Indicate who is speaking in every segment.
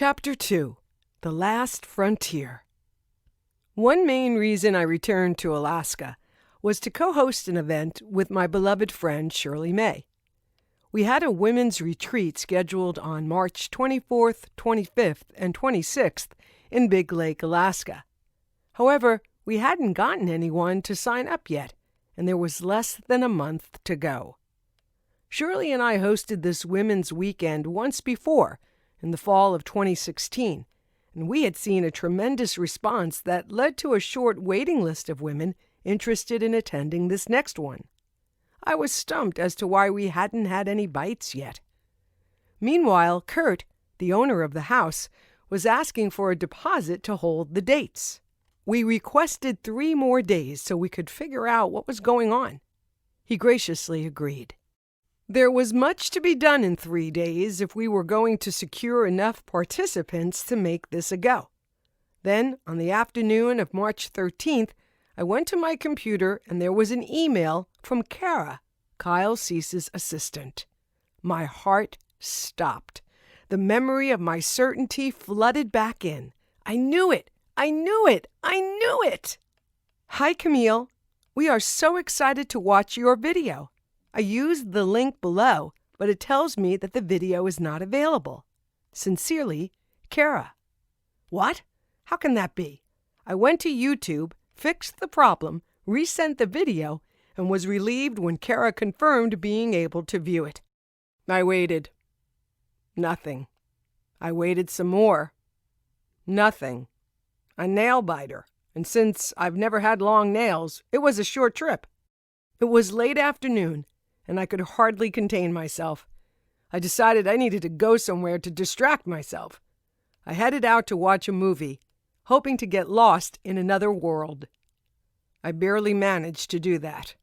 Speaker 1: Chapter 2. The Last Frontier. One main reason I returned to Alaska was to co-host an event with my beloved friend Shirley May. We had a women's retreat scheduled on March 24th, 25th, and 26th in Big Lake, Alaska. However, we hadn't gotten anyone to sign up yet, and there was less than a month to go. Shirley and I hosted this women's weekend once before, in the fall of 2016, and we had seen a tremendous response that led to a short waiting list of women interested in attending this next one. I was stumped as to why we hadn't had any bites yet. Meanwhile, Kurt, the owner of the house, was asking for a deposit to hold the dates. We requested 3 more days so we could figure out what was going on. He graciously agreed. There was much to be done in 3 days if we were going to secure enough participants to make this a go. Then, on the afternoon of March 13th, I went to my computer and there was an email from Kara, Kyle Cease's assistant. My heart stopped. The memory of my certainty flooded back in. I knew it! I knew it! I knew it! Hi, Camille. We are so excited to watch your video. I used the link below, but it tells me that the video is not available. Sincerely, Kara. What? How can that be? I went to YouTube, fixed the problem, resent the video, and was relieved when Kara confirmed being able to view it. I waited. Nothing. I waited some more. Nothing. A nail biter, and since I've never had long nails, it was a short trip. It was late afternoon, and I could hardly contain myself. I decided I needed to go somewhere to distract myself. I headed out to watch a movie, hoping to get lost in another world. I barely managed to do that.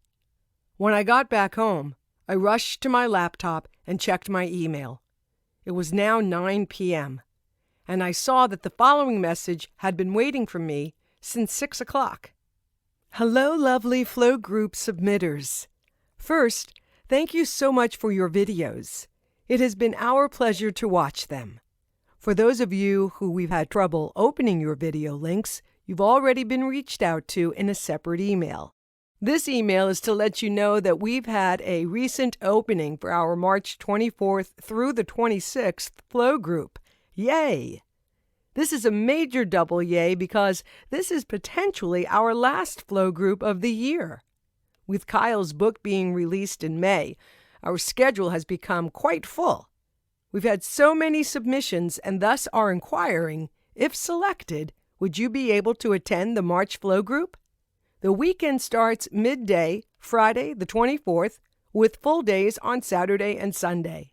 Speaker 1: When I got back home, I rushed to my laptop and checked my email. It was now 9 p.m., and I saw that the following message had been waiting for me since 6 o'clock. Hello, lovely Flow Group submitters. First, thank you so much for your videos. It has been our pleasure to watch them. For those of you who we've had trouble opening your video links, you've already been reached out to in a separate email. This email is to let you know that we've had a recent opening for our March 24th through the 26th Flow Group. Yay! This is a major double yay because this is potentially our last Flow Group of the year. With Kyle's book being released in May, our schedule has become quite full. We've had so many submissions and thus are inquiring, if selected, would you be able to attend the March Flow Group? The weekend starts midday, Friday the 24th, with full days on Saturday and Sunday.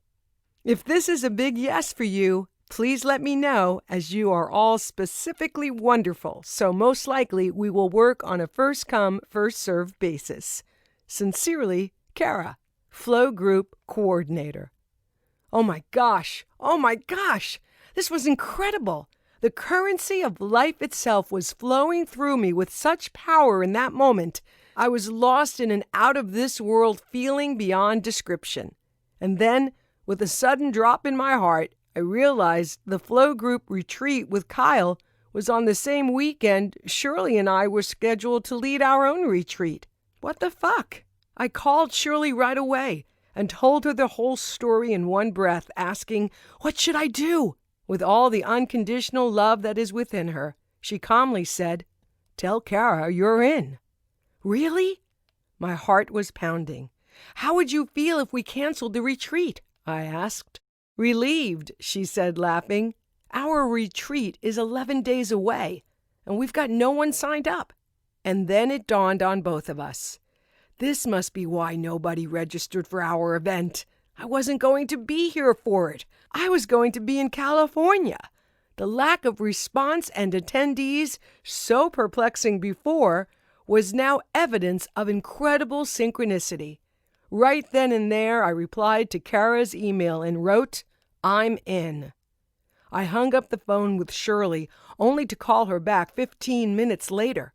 Speaker 1: If this is a big yes for you, please let me know, as you are all specifically wonderful, so most likely we will work on a first-come, first-served basis. Sincerely, Kara, Flow Group Coordinator. Oh my gosh! Oh my gosh! This was incredible! The currency of life itself was flowing through me with such power in that moment. I was lost in an out-of-this-world feeling beyond description. And then, with a sudden drop in my heart, I realized the Flow Group retreat with Kyle was on the same weekend Shirley and I were scheduled to lead our own retreat. What the fuck? I called Shirley right away and told her the whole story in one breath, asking, "What should I do?" With all the unconditional love that is within her, she calmly said, "Tell Kara you're in." Really? My heart was pounding. "How would you feel if we canceled the retreat?" I asked. "Relieved," she said, laughing. "Our retreat is 11 days away, and we've got no one signed up." And then it dawned on both of us. This must be why nobody registered for our event. I wasn't going to be here for it. I was going to be in California. The lack of response and attendees, so perplexing before, was now evidence of incredible synchronicity. Right then and there, I replied to Kara's email and wrote, "I'm in." I hung up the phone with Shirley, only to call her back 15 minutes later.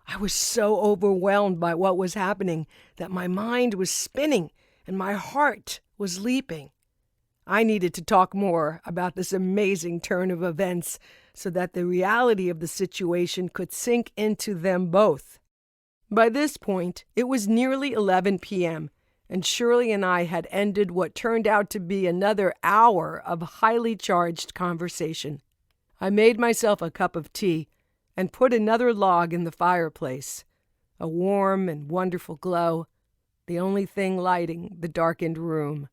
Speaker 1: I was so overwhelmed by what was happening that my mind was spinning and my heart was leaping. I needed to talk more about this amazing turn of events so that the reality of the situation could sink into them both. By this point, it was nearly 11 p.m., and Shirley and I had ended what turned out to be another hour of highly charged conversation. I made myself a cup of tea and put another log in the fireplace, a warm and wonderful glow, the only thing lighting the darkened room.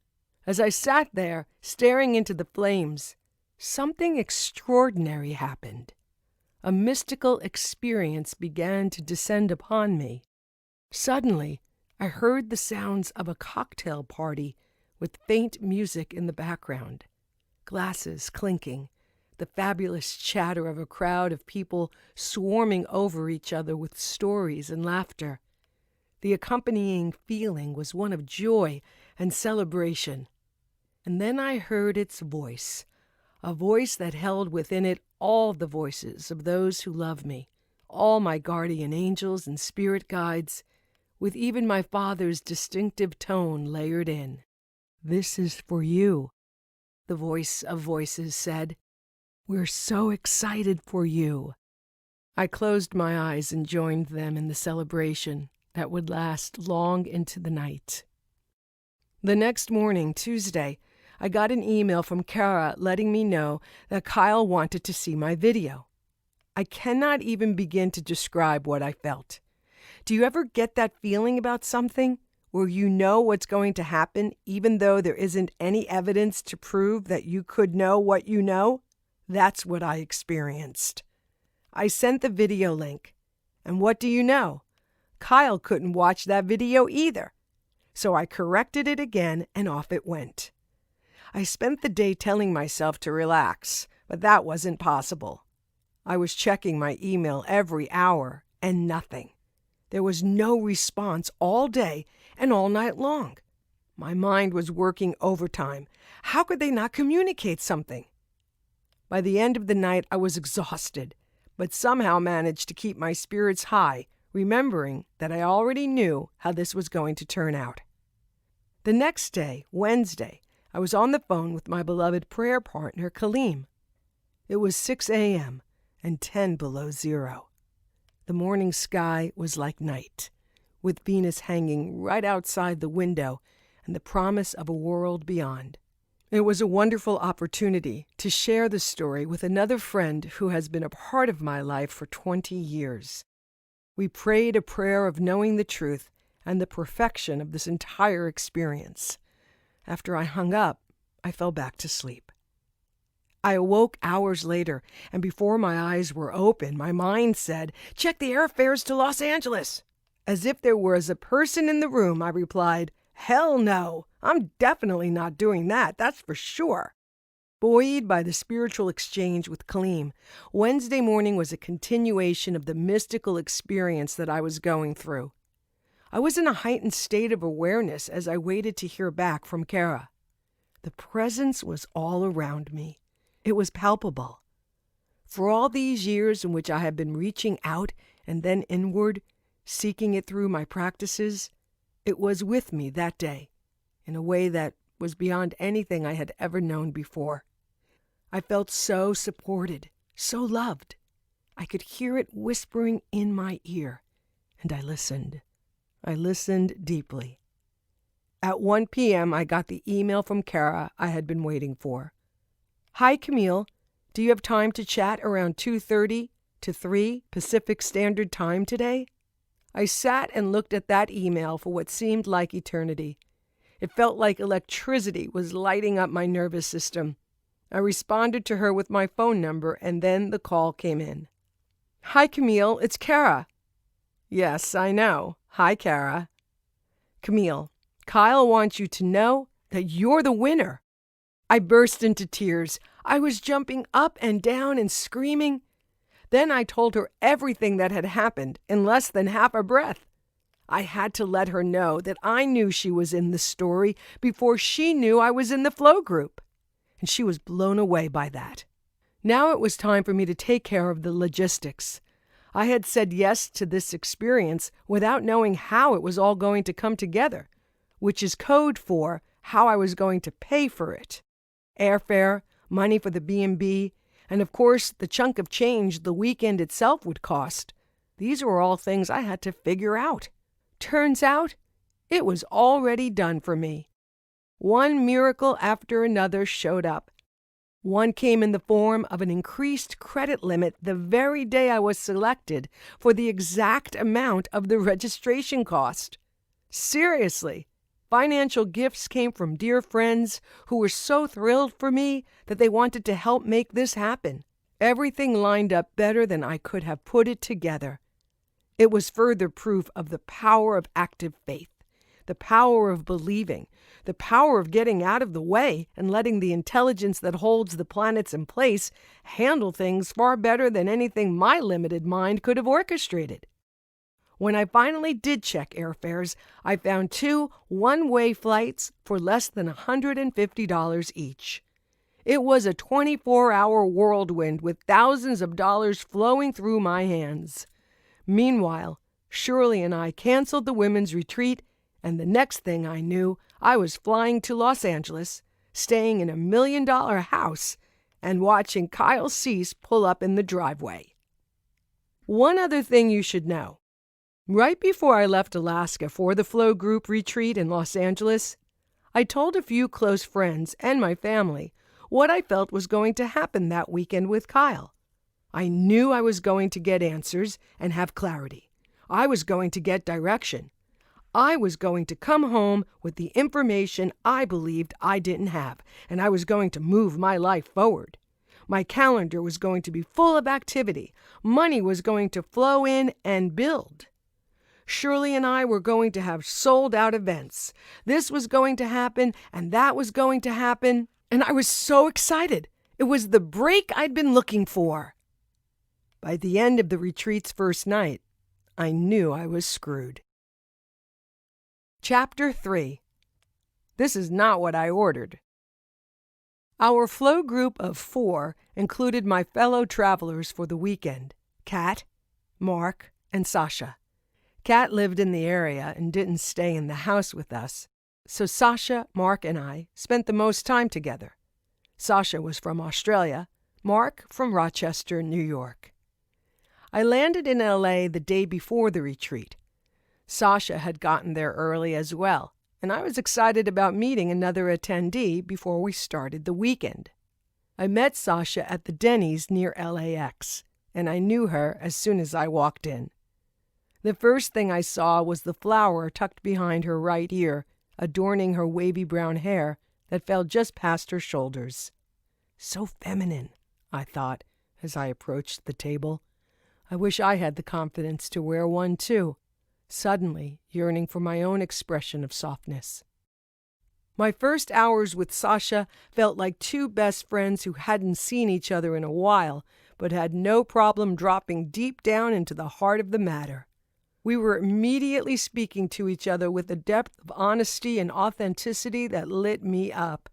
Speaker 1: As I sat there, staring into the flames, something extraordinary happened. A mystical experience began to descend upon me. Suddenly, I heard the sounds of a cocktail party with faint music in the background, glasses clinking, the fabulous chatter of a crowd of people swarming over each other with stories and laughter. The accompanying feeling was one of joy and celebration. And then I heard its voice, a voice that held within it all the voices of those who love me, all my guardian angels and spirit guides, with even my father's distinctive tone layered in. "This is for you," the voice of voices said. "We're so excited for you." I closed my eyes and joined them in the celebration that would last long into the night. The next morning, Tuesday, I got an email from Kara letting me know that Kyle wanted to see my video. I cannot even begin to describe what I felt. Do you ever get that feeling about something where you know what's going to happen even though there isn't any evidence to prove that you could know what you know? That's what I experienced. I sent the video link, and what do you know? Kyle couldn't watch that video either. So I corrected it again, and off it went. I spent the day telling myself to relax, but that wasn't possible. I was checking my email every hour, and nothing. There was no response all day and all night long. My mind was working overtime. How could they not communicate something? By the end of the night, I was exhausted, but somehow managed to keep my spirits high, remembering that I already knew how this was going to turn out. The next day, Wednesday, I was on the phone with my beloved prayer partner, Kaleem. It was 6 a.m. and 10 below zero. The morning sky was like night, with Venus hanging right outside the window and the promise of a world beyond. It was a wonderful opportunity to share the story with another friend who has been a part of my life for 20 years. We prayed a prayer of knowing the truth and the perfection of this entire experience. After I hung up, I fell back to sleep. I awoke hours later, and before my eyes were open, my mind said, "Check the airfares to Los Angeles." As if there was a person in the room, I replied, "Hell no, I'm definitely not doing that, that's for sure." Buoyed by the spiritual exchange with Kaleem, Wednesday morning was a continuation of the mystical experience that I was going through. I was in a heightened state of awareness as I waited to hear back from Kara. The presence was all around me. It was palpable. For all these years in which I had been reaching out and then inward, seeking it through my practices, it was with me that day, in a way that was beyond anything I had ever known before. I felt so supported, so loved. I could hear it whispering in my ear, and I listened. I listened deeply. At 1 p.m., I got the email from Kara I had been waiting for. "Hi, Camille. Do you have time to chat around 2:30 to 3 Pacific Standard Time today?" I sat and looked at that email for what seemed like eternity. It felt like electricity was lighting up my nervous system. I responded to her with my phone number, and then the call came in. "Hi, Camille. It's Kara." "Yes, I know. Hi, Kara." "Camille, Kyle wants you to know that you're the winner." I burst into tears. I was jumping up and down and screaming. Then I told her everything that had happened in less than half a breath. I had to let her know that I knew she was in the story before she knew I was in the flow group. And she was blown away by that. Now it was time for me to take care of the logistics. I had said yes to this experience without knowing how it was all going to come together, which is code for how I was going to pay for it. Airfare, money for the B&B, and of course the chunk of change the weekend itself would cost. These were all things I had to figure out. Turns out, it was already done for me. One miracle after another showed up. One came in the form of an increased credit limit the very day I was selected for the exact amount of the registration cost. Seriously, financial gifts came from dear friends who were so thrilled for me that they wanted to help make this happen. Everything lined up better than I could have put it together. It was further proof of the power of active faith, the power of believing, the power of getting out of the way and letting the intelligence that holds the planets in place handle things far better than anything my limited mind could have orchestrated. When I finally did check airfares, I found 2 one-way flights for less than $150 each. It was a 24-hour whirlwind with thousands of dollars flowing through my hands. Meanwhile, Shirley and I canceled the women's retreat, and the next thing I knew, I was flying to Los Angeles, staying in a $1 million house, and watching Kyle Cease pull up in the driveway. One other thing you should know. Right before I left Alaska for the Flow Group retreat in Los Angeles, I told a few close friends and my family what I felt was going to happen that weekend with Kyle. I knew I was going to get answers and have clarity. I was going to get direction. I was going to come home with the information I believed I didn't have, and I was going to move my life forward. My calendar was going to be full of activity. Money was going to flow in and build. Shirley and I were going to have sold-out events. This was going to happen, and that was going to happen, and I was so excited. It was the break I'd been looking for. By the end of the retreat's first night, I knew I was screwed. Chapter 3. This is not what I ordered. Our flow group of 4 included my fellow travelers for the weekend, Kat, Mark, and Sasha. Kat lived in the area and didn't stay in the house with us, so Sasha, Mark, and I spent the most time together. Sasha was from Australia, Mark from Rochester, New York. I landed in LA the day before the retreat. Sasha had gotten there early as well, and I was excited about meeting another attendee before we started the weekend. I met Sasha at the Denny's near LAX, and I knew her as soon as I walked in. The first thing I saw was the flower tucked behind her right ear, adorning her wavy brown hair that fell just past her shoulders. So feminine, I thought, as I approached the table. I wish I had the confidence to wear one too, suddenly yearning for my own expression of softness. My first hours with Sasha felt like 2 best friends who hadn't seen each other in a while, but had no problem dropping deep down into the heart of the matter. We were immediately speaking to each other with a depth of honesty and authenticity that lit me up.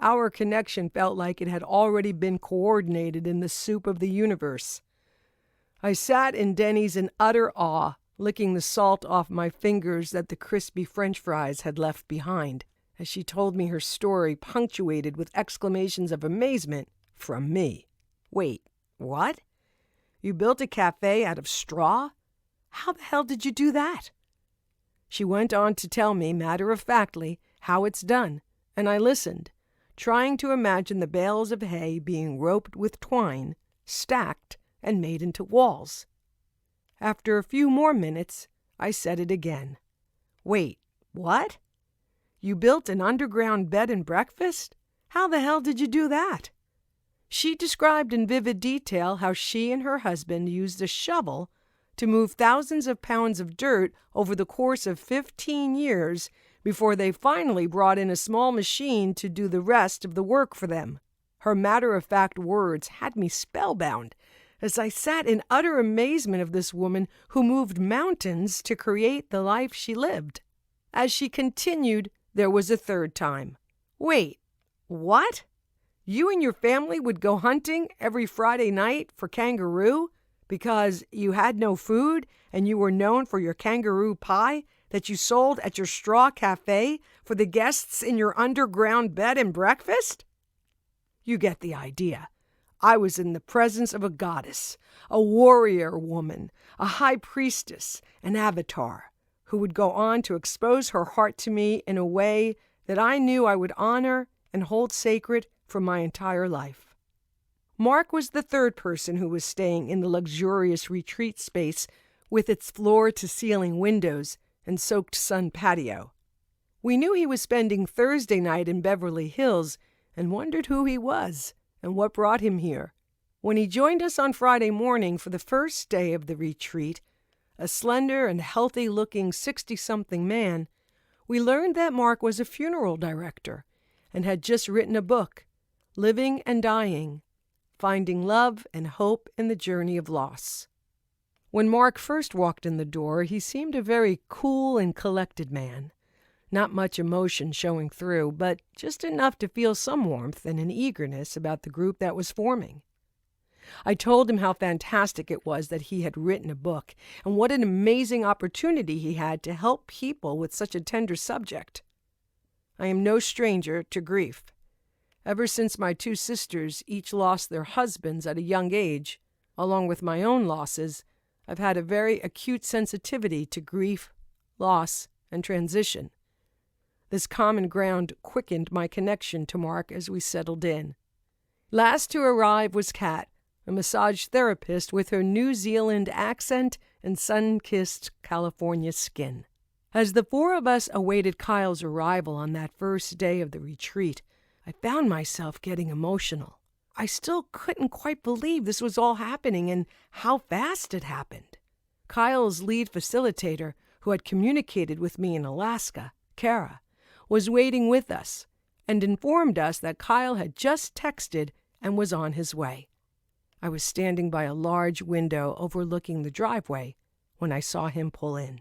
Speaker 1: Our connection felt like it had already been coordinated in the soup of the universe. I sat in Denny's in utter awe, licking the salt off my fingers that the crispy French fries had left behind, as she told me her story punctuated with exclamations of amazement from me. Wait, what? You built a cafe out of straw? How the hell did you do that? She went on to tell me, matter-of-factly, how it's done, and I listened, trying to imagine the bales of hay being roped with twine, stacked, and made into walls. After a few more minutes, I said it again. Wait, what? You built an underground bed and breakfast? How the hell did you do that? She described in vivid detail how she and her husband used a shovel to move thousands of pounds of dirt over the course of 15 years before they finally brought in a small machine to do the rest of the work for them. Her matter-of-fact words had me spellbound as I sat in utter amazement of this woman who moved mountains to create the life she lived. As she continued, there was a third time. Wait, what? You and your family would go hunting every Friday night for kangaroo because you had no food and you were known for your kangaroo pie that you sold at your straw cafe for the guests in your underground bed and breakfast? You get the idea. I was in the presence of a goddess, a warrior woman, a high priestess, an avatar, who would go on to expose her heart to me in a way that I knew I would honor and hold sacred for my entire life. Mark was the third person who was staying in the luxurious retreat space with its floor-to-ceiling windows and soaked sun patio. We knew he was spending Thursday night in Beverly Hills and wondered who he was and what brought him here. When he joined us on Friday morning for the first day of the retreat, a slender and healthy-looking 60-something man, we learned that Mark was a funeral director and had just written a book, Living and Dying, Finding Love and Hope in the Journey of Loss. When Mark first walked in the door, he seemed a very cool and collected man. Not much emotion showing through, but just enough to feel some warmth and an eagerness about the group that was forming. I told him how fantastic it was that he had written a book, and what an amazing opportunity he had to help people with such a tender subject. I am no stranger to grief. Ever since my two sisters each lost their husbands at a young age, along with my own losses, I've had a very acute sensitivity to grief, loss, and transition. This common ground quickened my connection to Mark as we settled in. Last to arrive was Kat, a massage therapist with her New Zealand accent and sun-kissed California skin. As the four of us awaited Kyle's arrival on that first day of the retreat, I found myself getting emotional. I still couldn't quite believe this was all happening and how fast it happened. Kyle's lead facilitator, who had communicated with me in Alaska, Kara, was waiting with us and informed us that Kyle had just texted and was on his way. I was standing by a large window overlooking the driveway when I saw him pull in.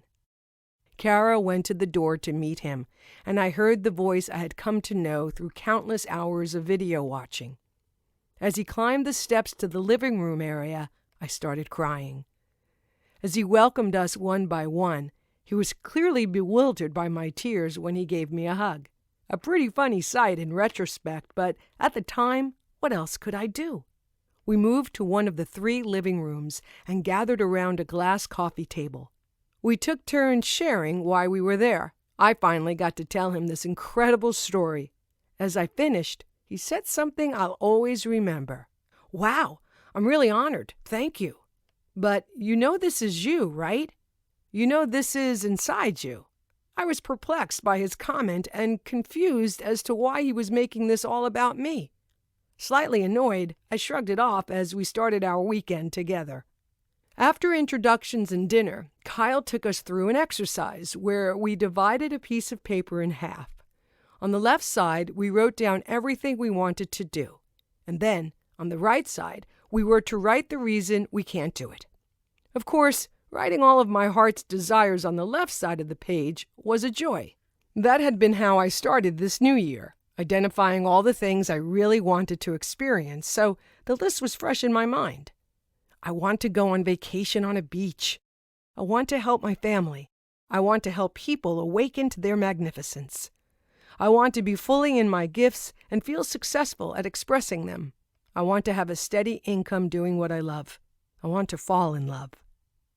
Speaker 1: Kara went to the door to meet him, and I heard the voice I had come to know through countless hours of video watching. As he climbed the steps to the living room area, I started crying. As he welcomed us one by one, he was clearly bewildered by my tears when he gave me a hug. A pretty funny sight in retrospect, but at the time, what else could I do? We moved to one of the 3 living rooms and gathered around a glass coffee table. We took turns sharing why we were there. I finally got to tell him this incredible story. As I finished, he said something I'll always remember. "Wow, I'm really honored. Thank you. But you know this is you, right? You know this is inside you." I was perplexed by his comment and confused as to why he was making this all about me. Slightly annoyed, I shrugged it off as we started our weekend together. After introductions and dinner, Kyle took us through an exercise where we divided a piece of paper in half. On the left side, we wrote down everything we wanted to do. And then, on the right side, we were to write the reason we can't do it. Of course, writing all of my heart's desires on the left side of the page was a joy. That had been how I started this new year, identifying all the things I really wanted to experience, so the list was fresh in my mind. I want to go on vacation on a beach. I want to help my family. I want to help people awaken to their magnificence. I want to be fully in my gifts and feel successful at expressing them. I want to have a steady income doing what I love. I want to fall in love.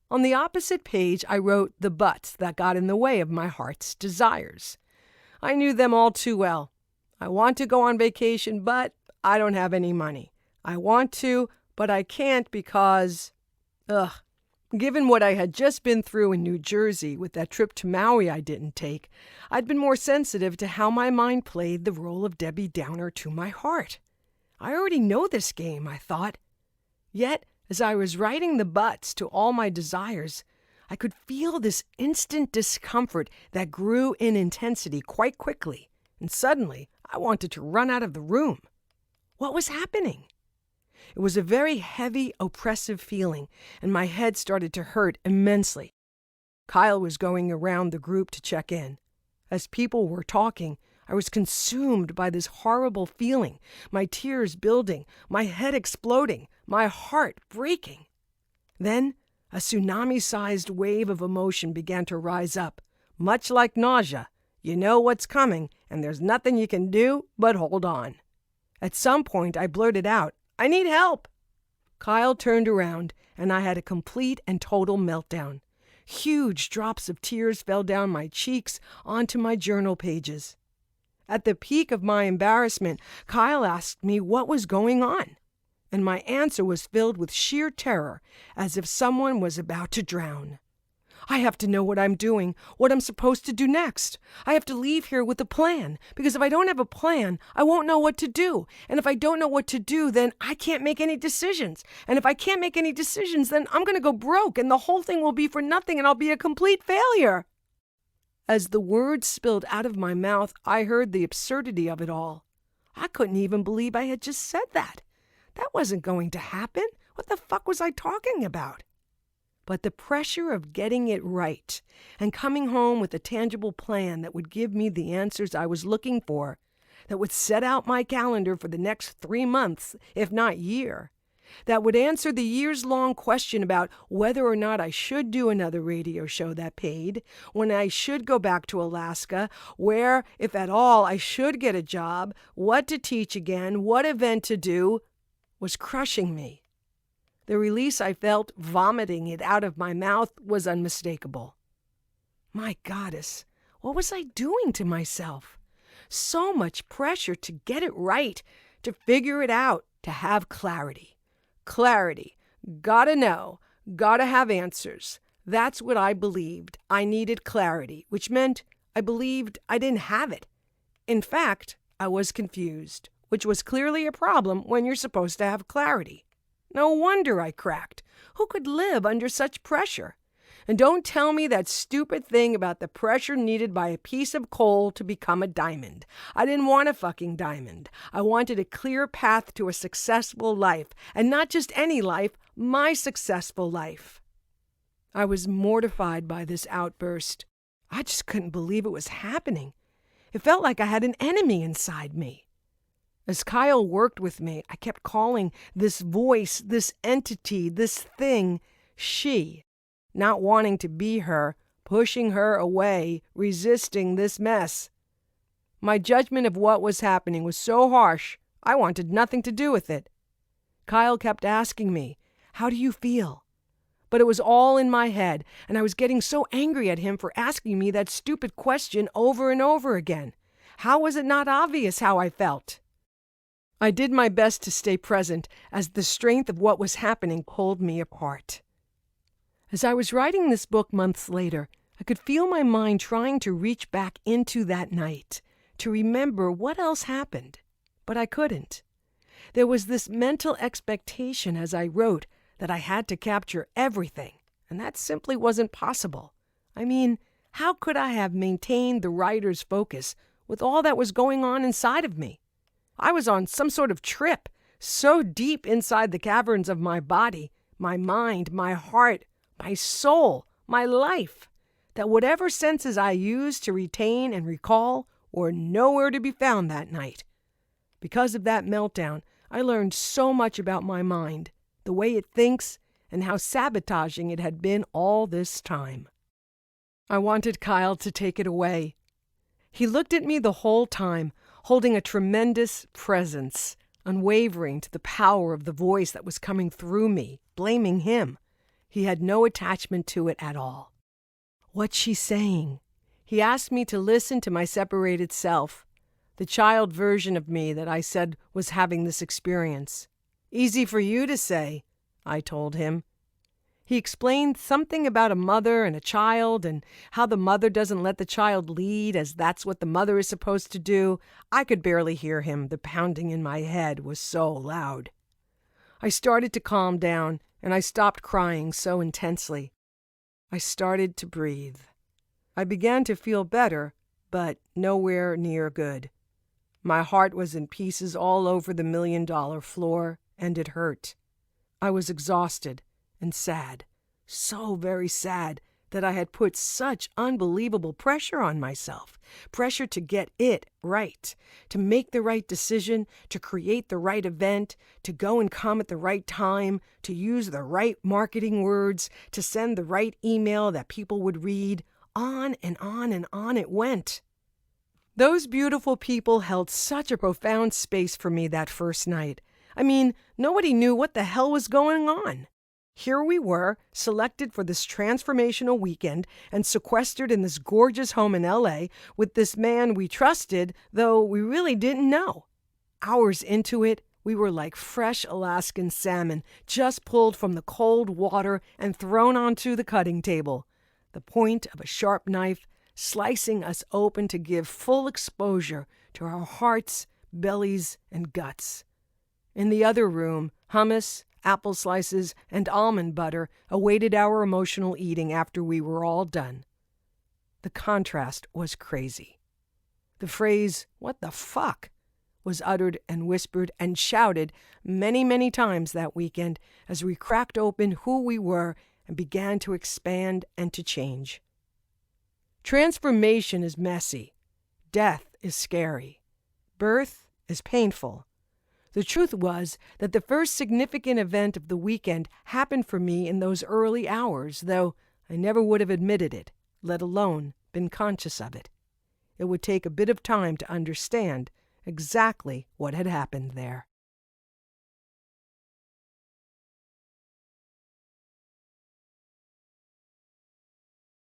Speaker 1: On the opposite page, I wrote the buts that got in the way of my heart's desires. I knew them all too well. I want to go on vacation, but I don't have any money. I want to, but I can't because, given what I had just been through in New Jersey with that trip to Maui I didn't take, I'd been more sensitive to how my mind played the role of Debbie Downer to my heart. I already know this game, I thought. Yet, as I was writing the buts to all my desires, I could feel this instant discomfort that grew in intensity quite quickly, and suddenly I wanted to run out of the room. What was happening? It was a very heavy, oppressive feeling, and my head started to hurt immensely. Kyle was going around the group to check in. As people were talking, I was consumed by this horrible feeling, my tears building, my head exploding, my heart breaking. Then, a tsunami-sized wave of emotion began to rise up, much like nausea. You know what's coming, and there's nothing you can do but hold on. At some point, I blurted out, "I need help." Kyle turned around, and I had a complete and total meltdown. Huge drops of tears fell down my cheeks onto my journal pages. At the peak of my embarrassment, Kyle asked me what was going on, and my answer was filled with sheer terror, as if someone was about to drown. I have to know what I'm doing, what I'm supposed to do next. I have to leave here with a plan, because if I don't have a plan, I won't know what to do. And if I don't know what to do, then I can't make any decisions. And if I can't make any decisions, then I'm going to go broke, and the whole thing will be for nothing, and I'll be a complete failure. As the words spilled out of my mouth, I heard the absurdity of it all. I couldn't even believe I had just said that. That wasn't going to happen. What the fuck was I talking about? But the pressure of getting it right and coming home with a tangible plan that would give me the answers I was looking for, that would set out my calendar for the next 3 months, if not year, that would answer the years-long question about whether or not I should do another radio show that paid, when I should go back to Alaska, where, if at all, I should get a job, what to teach again, what event to do, was crushing me. The release I felt vomiting it out of my mouth was unmistakable. My goddess, what was I doing to myself? So much pressure to get it right, to figure it out, to have clarity. Clarity. Gotta know. Gotta have answers. That's what I believed. I needed clarity, which meant I believed I didn't have it. In fact, I was confused, which was clearly a problem when you're supposed to have clarity. No wonder I cracked. Who could live under such pressure? And don't tell me that stupid thing about the pressure needed by a piece of coal to become a diamond. I didn't want a fucking diamond. I wanted a clear path to a successful life. And not just any life, my successful life. I was mortified by this outburst. I just couldn't believe it was happening. It felt like I had an enemy inside me. As Kyle worked with me, I kept calling this voice, this entity, this thing, she, not wanting to be her, pushing her away, resisting this mess. My judgment of what was happening was so harsh, I wanted nothing to do with it. Kyle kept asking me, "How do you feel?" But it was all in my head, and I was getting so angry at him for asking me that stupid question over and over again. How was it not obvious how I felt? I did my best to stay present as the strength of what was happening pulled me apart. As I was writing this book months later, I could feel my mind trying to reach back into that night, to remember what else happened, but I couldn't. There was this mental expectation as I wrote that I had to capture everything, and that simply wasn't possible. I mean, how could I have maintained the writer's focus with all that was going on inside of me? I was on some sort of trip, so deep inside the caverns of my body, my mind, my heart, my soul, my life, that whatever senses I used to retain and recall were nowhere to be found that night. Because of that meltdown, I learned so much about my mind, the way it thinks, and how sabotaging it had been all this time. I wanted Kyle to take it away. He looked at me the whole time, holding a tremendous presence, unwavering to the power of the voice that was coming through me, blaming him. He had no attachment to it at all. What's she saying? He asked me to listen to my separated self, the child version of me that I said was having this experience. Easy for you to say, I told him. He explained something about a mother and a child and how the mother doesn't let the child lead as that's what the mother is supposed to do. I could barely hear him. The pounding in my head was so loud. I started to calm down, and I stopped crying so intensely. I started to breathe. I began to feel better, but nowhere near good. My heart was in pieces all over the $1 million floor, and it hurt. I was exhausted and sad, so very sad that I had put such unbelievable pressure on myself, pressure to get it right, to make the right decision, to create the right event, to go and come at the right time, to use the right marketing words, to send the right email that people would read. On and on and on it went. Those beautiful people held such a profound space for me that first night. I mean, nobody knew what the hell was going on. Here we were, selected for this transformational weekend and sequestered in this gorgeous home in LA with this man we trusted, though we really didn't know. Hours into it, we were like fresh Alaskan salmon, just pulled from the cold water and thrown onto the cutting table. The point of a sharp knife slicing us open to give full exposure to our hearts, bellies, and guts. In the other room, hummus, apple slices, and almond butter awaited our emotional eating after we were all done. The contrast was crazy. The phrase, "What the fuck?" was uttered and whispered and shouted many, many times that weekend as we cracked open who we were and began to expand and to change. Transformation is messy. Death is scary. Birth is painful. The truth was that the first significant event of the weekend happened for me in those early hours, though I never would have admitted it, let alone been conscious of it. It would take a bit of time to understand exactly what had happened there.